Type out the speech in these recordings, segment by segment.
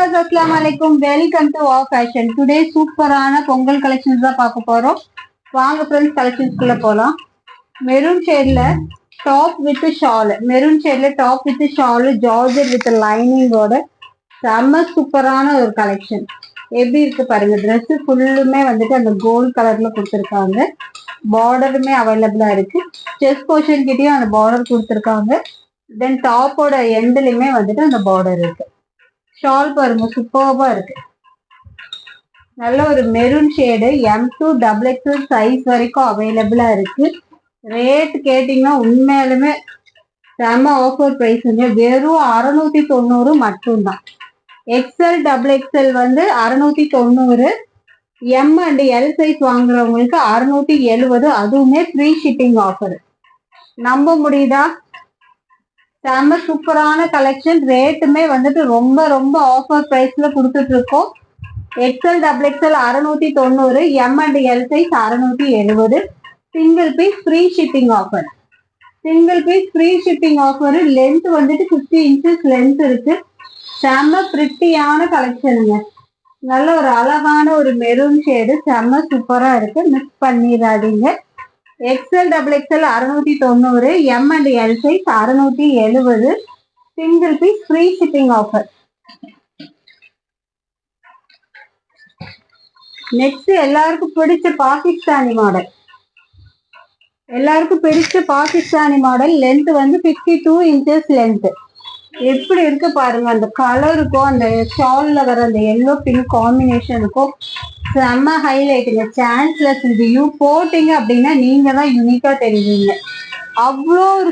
Viewers அஸ்ஸலாமு அலைக்கும். Welcome to வா ஃபேஷன். டுடே சூப்பரான பொங்கல் கலெக்ஷன்ஸ் தான் பார்க்க போறோம். வாங்க ஃப்ரெண்ட்ஸ், கலெக்ஷன்ஸ்குள்ள போலாம். மெரூன் ஷேட்ல top with shawl, georgette with லைனிங்கோட செம்ம சூப்பரான ஒரு கலெக்ஷன். எப்படி இருக்கு பாருங்க. ட்ரெஸ் ஃபுல்லுமே வந்துட்டு அந்த கோல்ட் கலர்ல கொடுத்துருக்காங்க. பார்டருமே அவைலபிளா இருக்கு. செஸ்ட் போர்ஷன் கிட்டயும் அந்த பார்டர் கொடுத்துருக்காங்க. தென் டாப்போட எண்ட்லயுமே வந்துட்டு அந்த பார்டர் இருக்கு. ஷால் பாருங்க, சூப்பர்பா இருக்கு. நல்ல ஒரு மெரூன் ஷேடு, M2XXL சைஸ் வரைக்கும் அவைலபிளா இருக்கு. ரேட் கேட்டீங்கன்னா உண்மையாலுமே செம ஆஃபர் பிரைஸுங்க. வெறும் 690 மட்டும்தான். XL வந்து 690, M அண்ட் எல் சைஸ் வாங்குறவங்களுக்கு 670, அதுவுமே ஃப்ரீ ஷிப்பிங் ஆஃபர். நம்ப முடியுதா? செம்ம சூப்பரான கலெக்ஷன். ரேட்டுமே வந்துட்டு ரொம்ப ரொம்ப ஆஃபர் பிரைஸ்ல கொடுத்துட்டு இருக்கோம். XL 690, M and L size 670, single piece free shipping offer. Length வந்துட்டு 50 inches லென்த் இருக்கு. செம்ம பிரிட்டியான கலெக்ஷனுங்க. நல்ல ஒரு அழகான ஒரு மெரூன் ஷேடு, செம்ம சூப்பரா இருக்கு. மிஸ் பண்ணிடாதீங்க. XL 690, M and L size 670, single piece free shipping offer. Next எல்லாருக்கும் பிடிச்ச பாகிஸ்தானி மாடல். லென்த் வந்து 52 inches லென்த். எப்படி இருக்கு பாருங்க. அந்த கலருக்கும் அந்த ஷால்ல வர அந்த எல்லோ பிங்க் காம்பினேஷனுக்கும் செம்ம ஹைலைட்டுங்க. சான்ஸ்லெஸ் வியூ போட்டீங்க அப்படின்னா நீங்க தான் யூனிக்கா தெரியுவீங்க. அவ்வளோ ஒரு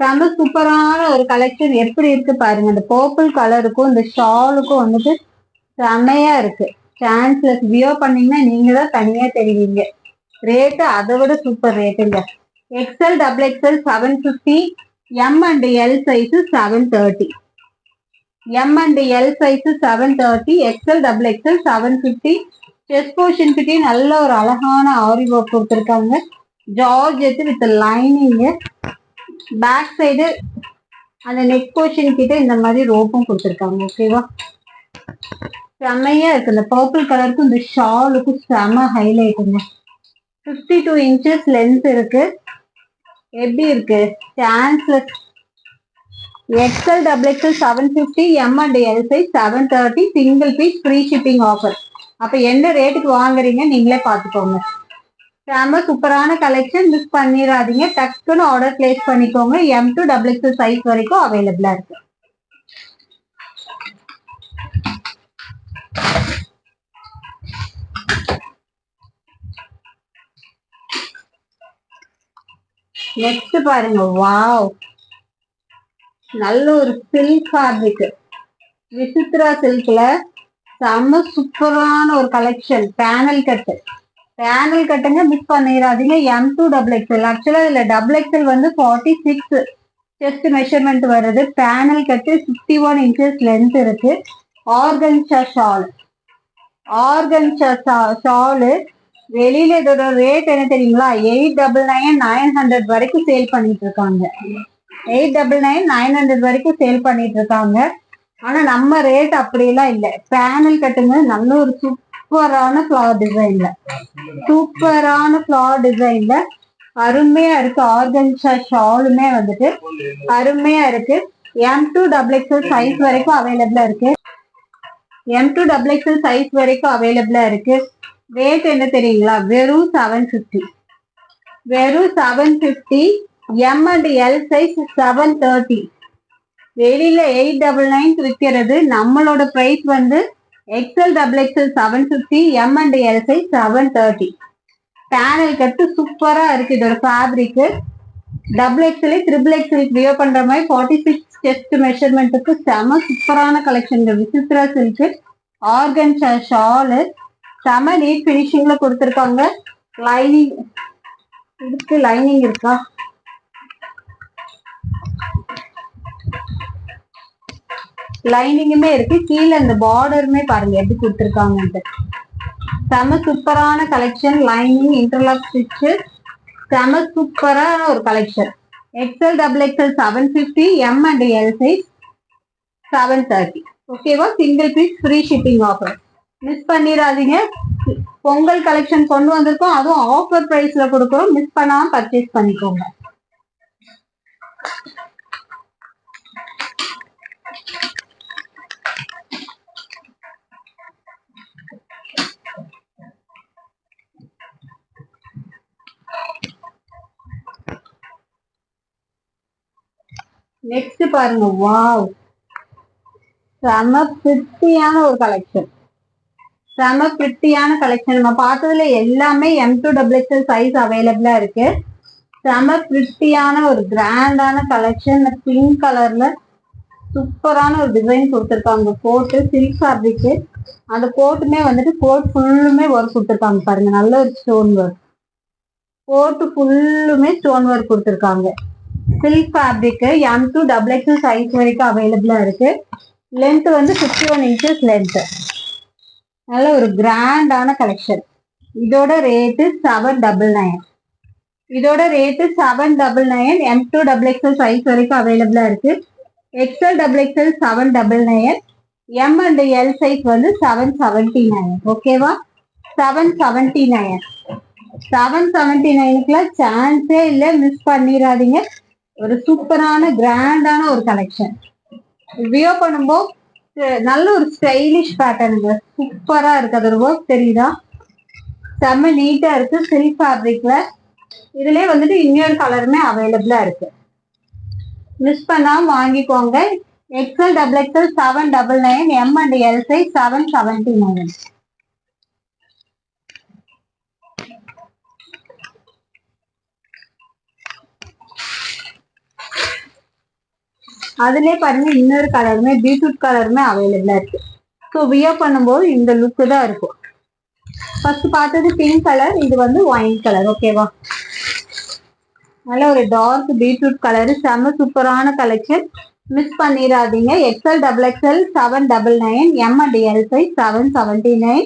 செம்ம சூப்பரான ஒரு கலெக்ஷன். எப்படி இருக்கு பாருங்க. அந்த பர்பிள் கலருக்கும் இந்த ஷாலுக்கும் வந்துட்டு செம்மையா இருக்கு. சான்ஸ்லெஸ் வியூ பண்ணீங்கன்னா நீங்க தான் தனியா தெரியுவீங்க. ரேட்டு அதை விட சூப்பர் ரேட்டுங்க. XL 750, M and L size 730, XL 750. Chest portion கிட்டே நல்ல ஒரு அழகான ஆரி ஒர்க் கொடுத்துருக்காங்க. Georgette with lining. Back side அந்த நெக் போர்ஷன் கிட்ட இந்த மாதிரி ரோப்பும் கொடுத்துருக்காங்க. ஓகேவா? செம்மையா இருக்கு. இந்த பர்பிள் கலருக்கும் இந்த ஷாலுக்கும் செம்ம ஹைலைட்டுங்க. 52 inches லென்த் இருக்கு. எப்படி இருக்கு? Chanceless. XL 750, M and L size 730, single piece free shipping offer. அப்ப என்ன ரேட்டுக்கு வாங்குறீங்க நீங்களே பார்த்துக்கோங்க. செம்ம சூப்பரான கலெக்ஷன். மிஸ் பண்ணிடாதீங்க. டக்குன்னு ஆர்டர் பிளேஸ் பண்ணிக்கோங்க. M2XXL சைஸ் வரைக்கும் அவைலபிளா இருக்கு. நெக்ஸ்ட் பாருங்க. வாவ், நல்ல ஒரு சில்க் ஃபேப்ரிக். விசித்ரா சில்க்ல செம்ம சூப்பரான ஒரு கலெக்ஷன். பேனல் கட்டுங்க. மிஸ் பண்ணிடாதீங்க. M2XXL. ஆக்சுவலா இதுல XXL வந்து 46 செஸ்ட் மெஷர்மெண்ட் வருது. பேனல் கட்டு 51 inches லென்த் இருக்கு. ஆர்கன்சா ஷாலு. வெளியில இதோட ரேட் என்ன தெரியுங்களா? 899, 900 வரைக்கும் சேல் பண்ணிட்டு இருக்காங்க. 899, 900 வரைக்கும் சேல் பண்ணிட்டு இருக்காங்க. ஆனா நம்ம ரேட் அப்படியெல்லாம் இல்லை. பேனல் கட்டுங்க. நல்ல ஒரு சூப்பரான ஃபிளவர் டிசைன்ல அருமையா இருக்கு. ஆர்கன்சா ஷாலுமே வந்துட்டு அருமையா இருக்கு. M2XXL சைஸ் வரைக்கும் அவைலபிளா இருக்கு. ரேட் என்ன தெரியுங்களா? வெறும் 750, M அண்ட் எல் சைஸ் 730. வெளியில 899 விற்கிறது. நம்மளோட பிரைஸ் வந்து XL 750, M and L size 730. Panel cut சூப்பரா இருக்கு. இதோட ஃபேப்ரிக் XXL, XXL வியோ பண்ற மாதிரி 46 செஸ்ட் மெஷர்மெண்ட்டுக்கு செம சூப்பரான collection. Vichitra silk organza shawl செம நீட் பினிஷிங்ல கொடுத்துருக்காங்க. லைனிங் இருக்கா? லைனிங்குமே இருக்கு. கீழே இந்த பார்டருமே பாருங்க எப்படி கொடுத்துருக்காங்க. செம சூப்பரான கலெக்ஷன். லைனிங், இன்டர்லாக் ஸ்டிச், செம சூப்பரான ஒரு collection. XL 750, M and L size 730. ஓகேவா? Single piece free shipping offer, miss பண்ணிடாதீங்க. பொங்கல் கலெக்ஷன் கொண்டு வந்திருக்கோம், அதுவும் ஆஃபர் பிரைஸ்ல கொடுக்குறோம். மிஸ் பண்ணாம பர்ச்சேஸ் பண்ணிக்கோங்க. நெக்ஸ்ட் பாருங்க, வாவ், செம பிரிட்டியான ஒரு கலெக்ஷன். செம பிரிட்டியான கலெக்ஷன். நம்ம பார்த்ததுல எல்லாமே M2XXL சைஸ் அவைலபிளா இருக்கு. செம பிரிட்டியான ஒரு கிராண்டான கலெக்ஷன். பிங்க் கலர்ல சூப்பரான ஒரு டிசைன் கொடுத்துருக்காங்க. கோட்டு சில்க் ஃபேப்ரிக். அந்த கோட்டுமே வந்துட்டு கோட் ஃபுல்லுமே ஒர்க் கொடுத்துருக்காங்க பாருங்க. நல்ல ஒரு ஸ்டோன் ஒர்க். கோட்டு ஃபுல்லுமே ஸ்டோன் ஒர்க் கொடுத்துருக்காங்க. Silk fabric. M2XXL சைஸ் வரைக்கும் அவைலபிளா இருக்கு. லென்த் வந்து 51 inches லென்த். நல்ல ஒரு கிராண்டான கலெக்ஷன். இதோட ரேட்டு 799. இதோட ரேட்டு 799. M2XXL சைஸ் வரைக்கும் அவைலபிளா இருக்கு. XL XXL 799. M and L size வந்து 779. ஓகேவா? 779. 779க்குலாம் சான்ஸே இல்லை, மிஸ் பண்ணிடாதீங்க. ஒரு சூப்பரான கிராண்டான ஒரு கலெக்ஷன். வியோ பண்ணும்போது நல்ல ஒரு ஸ்டைலிஷ் பேட்டர்னுங்க. சூப்பரா இருக்கு. அதோட ஒர்க் தெரியுதா? செம்ம நீட்டா இருக்கு. சில்க் ஃபேப்ரிக்ல. இதுலயே வந்துட்டு இன்னொரு கலருமே அவைலபிளா இருக்கு. மிஸ் பண்ணாம வாங்கிக்கோங்க. XL XXL 799. M and L size 779. அதுலயே பாருங்க, இன்னொரு கலருமே பீட்ரூட் கலருமே அவைலபிளா இருக்கு. ஸோ வியர் பண்ணும்போது இந்த லுக்கு தான் இருக்கும். ஃபர்ஸ்ட் பார்த்தது பிங்க் கலர், இது வந்து ஒயின் கலர். ஓகேவா? நல்ல ஒரு டார்க் பீட்ரூட் கலர். செம்ம சூப்பரான கலெக்ஷன். மிஸ் பண்ணிடாதீங்க. XL XXL 799. M and L size 779.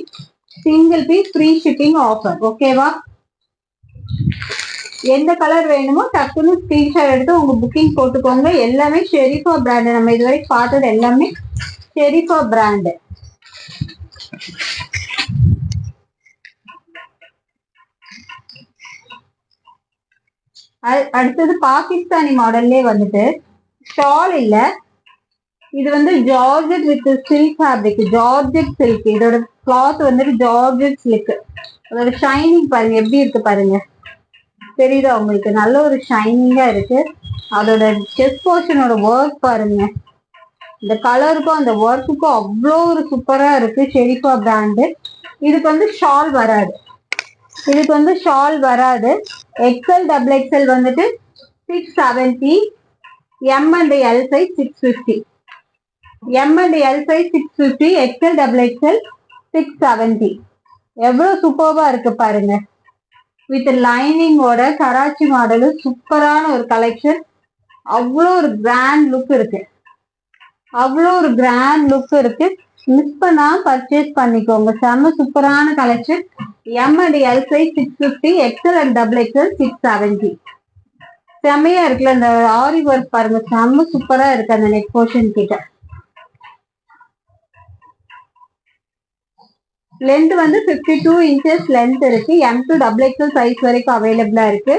Single piece free shipping offer. ஓகேவா? எந்த கலர் வேணுமோ டக்குன்னு ஸ்கிரீன்ஷாட் எடுத்து உங்க புக்கிங் போட்டுக்கோங்க. எல்லாமே ஷெரிஃபா பிராண்ட். நம்ம இதுவரைக்கும் பார்த்தது எல்லாமே ஷெரிஃபா பிராண்ட். அடுத்தது பாகிஸ்தானி மாடல்லே வந்துட்டு ஷால் இல்ல, இது வந்து georgette with silk fabric. Georgette silk. இதோட கிளாத் வந்துட்டு ஜார்ஜெட் சில்க். அதோட ஷைனிங் பாருங்க எப்படி இருக்கு பாருங்க. தெரியுதா உங்களுக்கு? நல்ல ஒரு ஷைனிங்கா இருக்கு. அதோட செஸ்ட் போர்ஷனோட ஒர்க் பாருங்க. இந்த கலருக்கும் அந்த ஒர்க்குக்கும் அவ்வளோ ஒரு சூப்பரா இருக்கு. ஷெரிஃபா பிராண்டு. இதுக்கு வந்து ஷால் வராது. இதுக்கு வந்து ஷால் வராது. XL XXL வந்துட்டு 670. M and L size 650. M and L size 650. XL XXL 670. எவ்வளவு சூப்பர்வா இருக்கு பாருங்க. வித் லைனிங்கோட கராச்சி மாடலு. சூப்பரான ஒரு கலெக்ஷன். அவ்வளோ ஒரு கிராண்ட் லுக் இருக்கு. அவ்வளோ ஒரு கிராண்ட் லுக் இருக்கு. மிஸ் பண்ணா பர்ச்சேஸ் பண்ணிக்கோங்க. செம்ம சூப்பரான collection. M and L size 650. XL and XXL 670. செம்மையா இருக்குல்ல? அந்த ஆரி ஒர்க் பாருங்க, செம்ம சூப்பரா இருக்கு. அந்த நெக் போர்ஷன் கிட்ட லென்த் வந்து 52 inches லென்த் இருக்கு. M2XXL சைஸ் வரைக்கும் அவைலபிளா இருக்கு.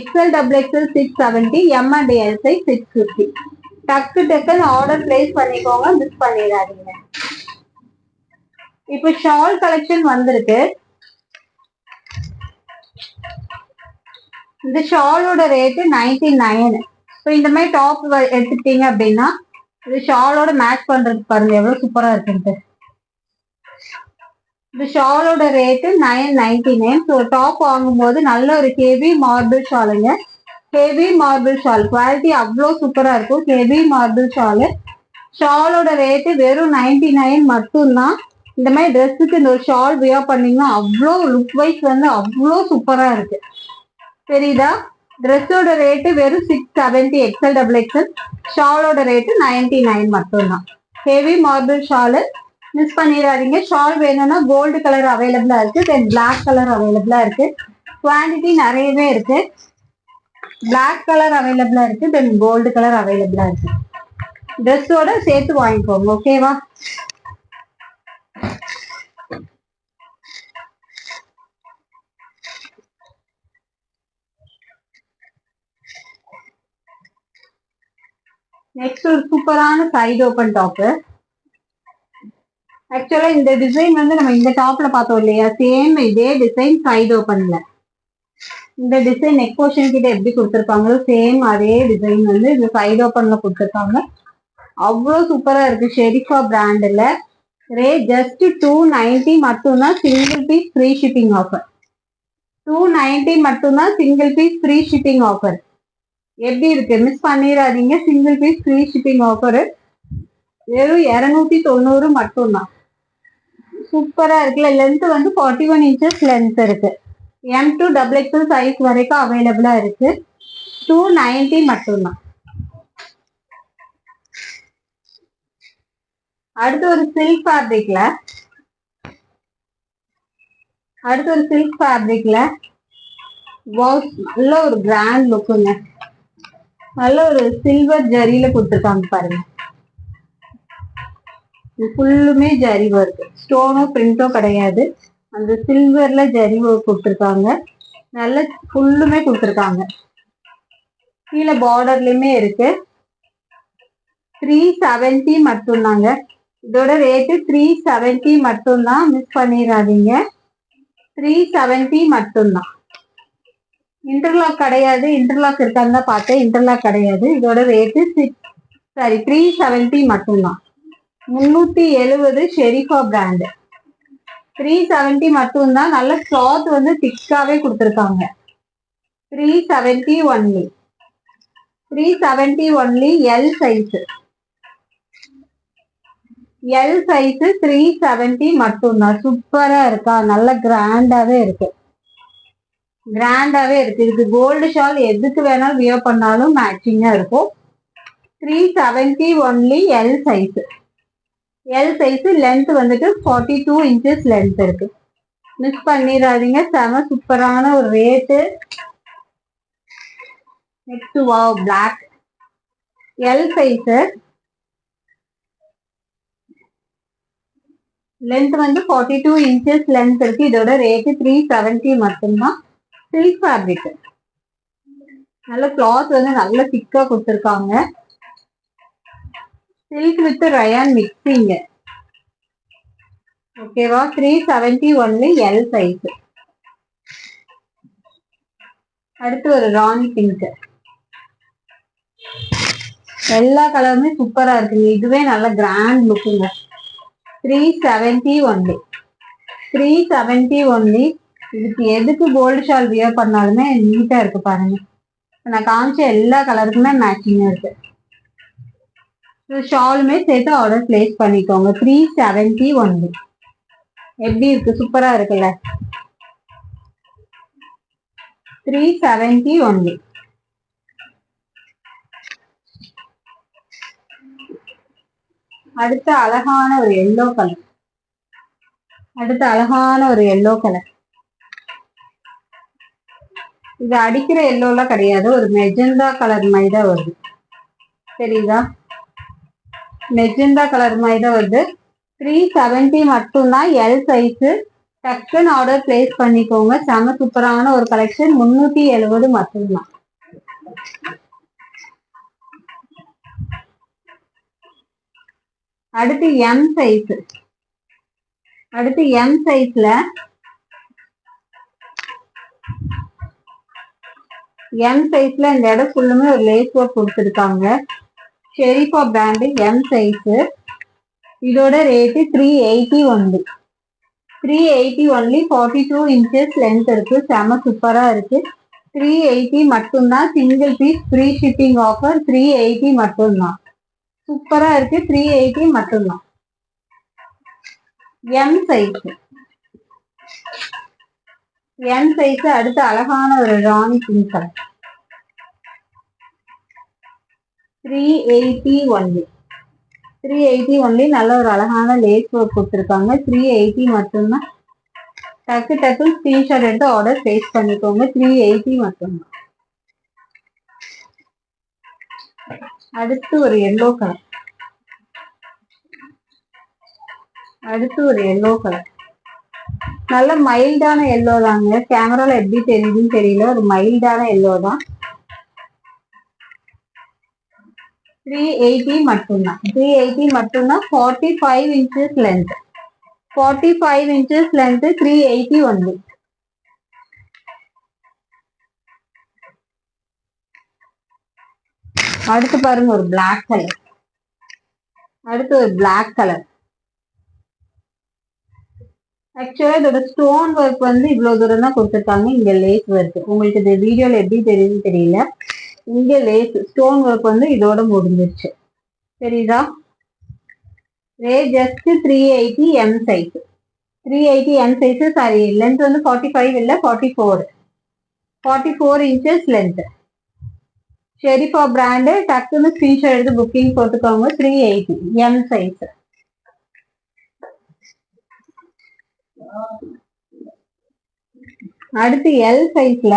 XL XXL 670. M and L size 650. டக்குன்னு ஆர்டர் பிளேஸ் பண்ணிக்கோங்க, மிஸ் பண்ணிடாதீங்க. இப்போ ஷால் கலெக்ஷன் வந்திருக்கு. இந்த ஷாலோட ரேட்டு 99. இப்போ இந்த மாதிரி டாப் எடுத்துக்கிட்டீங்க அப்படின்னா இது ஷாலோட மேட்ச் பண்றதுக்கு பாருங்க எவ்வளவு சூப்பரா இருக்குன்ட்டு. இந்த ஷாலோட ரேட்டு 999. ஸோ டாப் வாங்கும்போது நல்ல ஒரு ஹெவி மார்பிள் ஷாலுங்க. ஹெவி மார்பிள் ஷால் குவாலிட்டி அவ்வளோ சூப்பரா இருக்கும். Heavy marble shawl. ஷாலோட ரேட்டு வெறும் 99 மட்டும்தான். இந்த மாதிரி ட்ரெஸ்ஸுக்கு இந்த ஒரு ஷால் வியர் பண்ணீங்கன்னா அவ்வளோ லுக் வைஸ் வந்து அவ்வளோ சூப்பரா இருக்கு. தெரியுதா? ட்ரெஸ்ஸோட ரேட்டு வெறும் 670. XL XXL. ஷாலோட ரேட்டு 99 மட்டும்தான். Heavy marble shawl. மிஸ் பண்ணிடாதீங்க. ஷால் வேணும்னா கோல்டு கலர் அவைலபிளா இருக்கு. தென் பிளாக் கலர் அவைலபிளா இருக்கு. குவான்டிட்டி நிறையவே இருக்கு. பிளாக் கலர் அவைலபிளா இருக்கு. தென் கோல்டு கலர் அவைலபிளா இருக்கு. ட்ரெஸ்ஸோட சேர்த்து வாங்கிக்கோங்க. ஓகேவா? நெக்ஸ்ட் ஒரு சூப்பரான சைடு ஓப்பன் டாப். ஆக்சுவலா இந்த டிசைன் வந்து நம்ம இந்த டாப்ல பார்த்தோம் இல்லையா, சேம் இதே டிசைன் சைடு ஓப்பன்ல. இந்த டிசைன் நெக் போர்ஷன் கிட்ட எப்படி கொடுத்துருப்பாங்களோ சேம் அதே டிசைன் வந்து இந்த சைடு ஓப்பன்ல கொடுத்துருக்காங்க. அவ்வளோ சூப்பரா இருக்கு. ஷெரிஃபா பிராண்ட்ல ரேட் ஜஸ்ட் 290 மட்டும்தான். Single piece free shipping offer. 290 மட்டும்தான் single piece free shipping offer. எப்படி இருக்கு, மிஸ் பண்ணிடாதீங்க. Single piece free shipping offer வெறும் 290 மட்டும்தான். சூப்பரா இருக்குல்ல. லென்த் வந்து 41 inches லென்த் இருக்கு. M2 XXL சைஸ் வரைக்கும் அவைலபிளா இருக்கு. 290 மட்டும்தான். அடுத்து ஒரு சில்க் ஃபேப்ரிக்ல நல்ல ஒரு கிராண்ட் லுக்குங்க. நல்ல ஒரு சில்வர் ஜரியில கொடுத்துருக்காங்க பாருங்க. ஃபுல்லுமே ஜரி ஒர்க், ஸ்டோனோ பிரிண்டோ கிடையாது. அந்த சில்வர்ல ஜரி ஒர்க் கொடுத்துருக்காங்க. நல்ல ஃபுல்லுமே கொடுத்துருக்காங்க. கீழே பார்டர்லயுமே இருக்கு. 370 மட்டும்தாங்க. இதோட ரேட்டு 370 மட்டும்தான். மிஸ் பண்ணிடாதீங்க. 370 மட்டும்தான். இன்டர்லாக் கிடையாது. இன்டர்லாக் இருக்கான்னு தான் பார்த்தேன். இன்டர்லாக் கிடையாது. இதோட ரேட்டு 370 மட்டும்தான். 370 ஷெரிஃபா பிராண்ட். 370 மட்டும்தான். நல்ல கிளாத் வந்து திக்காவே கொடுத்துருக்காங்க. 370 ஒன்லி. 370 ஒன்லி. எல் சைஸ் 370 மட்டும்தான். சூப்பரா இருக்கா? நல்ல கிராண்டாவே இருக்கு. இதுக்கு கோல்டு ஷால் எதுக்கு வேணாலும் வியர் பண்ணாலும் மேட்சிங்கா இருக்கும். 370 ஒன்லி. எல் சைஸ் லென்த் வந்துட்டு 42 inches லென்த் இருக்கு. மிஸ் பண்ணிடாதீங்க. செம சூப்பரான ஒரு rate. Next wow black. L size length வந்து 42 inches லென்த் இருக்கு. இதோட ரேட்டு 370 மட்டும்தான். Silk fabric. நல்ல கிளாத் வந்து நல்ல திக்கா கொடுத்துருக்காங்க. Silk with rayon mixing. ஓகேவா? 370 ஒன்லி. L size. அடுத்து ஒரு ராணி பிங்க். எல்லா கலருமே சூப்பரா இருக்குங்க. இதுவே நல்ல கிராண்ட் லுக்குங்க. 370 ஒன்லி. 370 ஒன்லி. இதுக்கு எதுக்கு கோல்டு ஷால் வியர் பண்ணாலுமே நீட்டா இருக்கு பாருங்க. நான் காமிச்ச எல்லா கலருக்குமே மேட்சிங்கா இருக்கு. ஷாலுமே சேர்த்து ஆர்டர் பிளேஸ் பண்ணிக்கோங்க. 370 ஒன்லி. எப்படி இருக்கு? சூப்பரா இருக்குல்ல. 370 ஒன்லி. அடுத்த அழகான ஒரு எல்லோ கலர். இது அடிக்கிற எல்லோலாம் கிடையாது. ஒரு மெஜந்தா கலர் மாதிரி தான் வருது. சரிதா? மெஜந்தா கலர் மாதிரி தான் வருது. 370 மட்டும்தான். L size. டக்குன்னு ஆர்டர் பிளேஸ் பண்ணிக்கோங்க. செம சூப்பரான ஒரு கலெக்ஷன். 370 மட்டும்தான். அடுத்து எம் சைஸ்ல இந்த இடம் ஃபுல்லுமே ஒரு லேஸ் ஒர்க் கொடுத்துருக்காங்க. ஷெரிஃபா பிராண்ட். M size. இதோட rate 380 only. 380 only. 42 inches length இருக்கு. செம சூப்பரா இருக்கு. 380 மட்டும்தான். Single piece free shipping offer. 380 மட்டும்தான். சூப்பரா இருக்கு. 380 மட்டும்தான். M size. அடுத்து அழகான ஒரு rani pink colour. 380 only. 380 only. நல்ல ஒரு அழகான லேஸ் ஒர்க் கொடுத்துருக்காங்க. 380 மட்டும்தான். டக்கு ஸ்கிரீன்ஷாட் எடுத்து ஆர்டர் பிளேஸ் பண்ணிக்கோங்க. 380 மட்டும்தான். அடுத்து ஒரு எல்லோ கலர். அடுத்து ஒரு எல்லோ கலர், நல்ல மைல்டான எல்லோ தாங்க. கேமரால எப்படி தெரியுதுன்னு தெரியல, ஒரு மைல்டான எல்லோ தான். 380 மட்டும்தான். 380 மட்டும்தான். 45 inches length. 45 inches length, 380 only. அடுத்து பாருங்க ஒரு பிளாக் கலர். அடுத்து ஒரு பிளாக் கலர். ஆக்சுவலா இதோட ஸ்டோன் ஒர்க் வந்து இவ்வளவு தூரம் தான் கொடுத்துருக்காங்க. இங்க லேஸ் ஒர்க் உங்களுக்கு இந்த வீடியோல எப்படி தெரியுதுன்னு தெரியல. இங்க லேஸ் ஸ்டோன் ஒர்க் வந்து இதோட முடிஞ்சிருச்சு. சரிதா? Just 380 M size. 380 M size. Sorry, length வந்து 45 இல்ல 44 inches லென்த். ஷெரிஃபா பிராண்டு. டக்குன்னு ஸ்கிரீன்ஷாட் எடுத்து புக்கிங் போட்டுக்கோங்க. 380 எம் சைஸ். அடுத்து எல் சைஸ்ல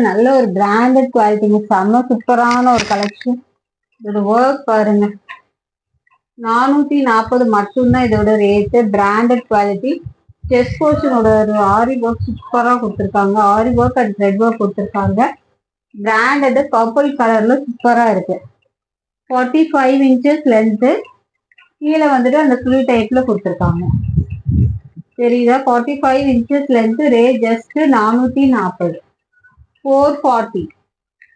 நல்ல ஒரு பிராண்டட் குவாலிட்டிங்க. செம்ம சூப்பரான ஒரு கலெக்ஷன். இதோட ஒர்க் பாருங்க. 440 மட்டும்தான் இதோட ரேட்டு. Branded quality. செஸ்ட் போர்ஷனோட ஒரு ஆரி ஒர்க் சூப்பரா கொடுத்துருக்காங்க. ஆரி ஒர்க் அண்ட் த்ரெட் ஒர்க் கொடுத்துருக்காங்க. பிராண்டட் பர்பிள் கலர்ல சூப்பரா இருக்கு. 45 inches லென்த். கீழே வந்துட்டு அந்த ஃபுல் டைப்ல கொடுத்துருக்காங்க. சரிதா? 45 inches லென்த். ஜஸ்ட் 440. 440.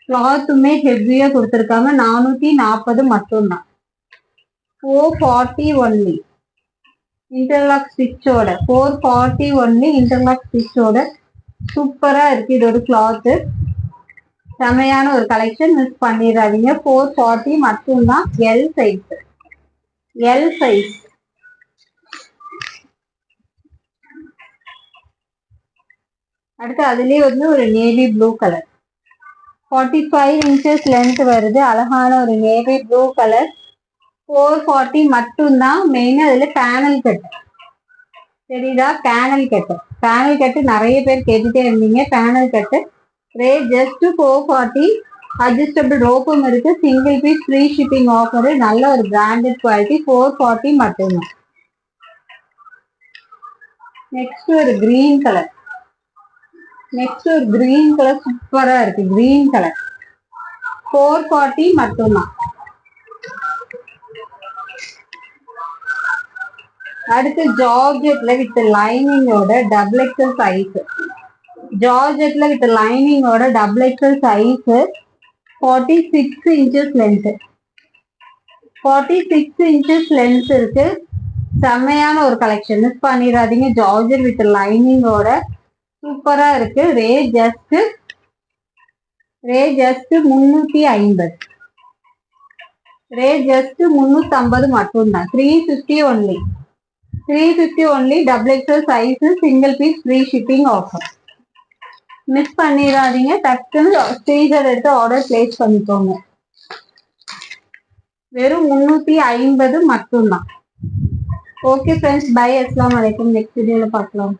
கிளாத்துமே ஹெவியா கொடுத்துருக்காங்க. 440 மட்டும்தான். 440 ஒன்லி. இன்டர்லாக் ஸ்டிச்சோட 440 ஒன்லி. இன்டர்லாக் ஸ்டிச்சோட சூப்பரா இருக்கு. இதோட கிளாத்து செமையான ஒரு கலெக்ஷன். மிஸ் பண்ணிடாதீங்க. 440 மட்டும்தான். L size. L size. அடுத்து அதுலயே வந்து ஒரு navy blue colour. 45 inches length வருது. அழகான ஒரு நேவி ப்ளூ கலர். 440 மட்டும்தான். மெயினா அதுல பேனல் கட். சரிதா? Panel cut. பேனல் கட்டு நிறைய பேர் கேட்டுட்டே இருந்தீங்க. Panel cut just 440. அட்ஜஸ்டபிள் ரோப்பும் இருக்கு. Single piece free shipping offer. நல்ல ஒரு பிராண்டட் குவாலிட்டி. 440 மட்டும்தான். நெக்ஸ்ட் ஒரு கிரீன் கலர். சூப்பரா இருக்கு. கிரீன் கலர் 440 மட்டும்தான். அடுத்து ஜார்ஜெட்ல வித் லைனிங்கோட டபுள் எக்ஸல் சைஸ். ஜார்ஜெட்ல வித் லைனிங்கோட double XL size. 46 inches length. 46 inches length இருக்கு. செம்மையான ஒரு கலெக்ஷன். மிஸ் பண்ணிடாதீங்க. ஜார்ஜெட் வித் லைனிங்கோட சூப்பரா இருக்கு. ஜஸ்ட் 350. ஜஸ்ட் 350 மட்டும்தான். 350 only. 350 only. Double XL size. Single piece free shipping offer. Miss பண்ணிடாதீங்க. டக்குன்னு ஸ்க்ரீன்ஷாட் எடுத்து ஆர்டர் பிளேஸ் பண்ணிக்கோங்க. வெறும் 350 மட்டும்தான். Okay friends, bye. அஸ்ஸலாமு அலைக்கும். நெக்ஸ்ட் வீடியோல பார்க்கலாம்.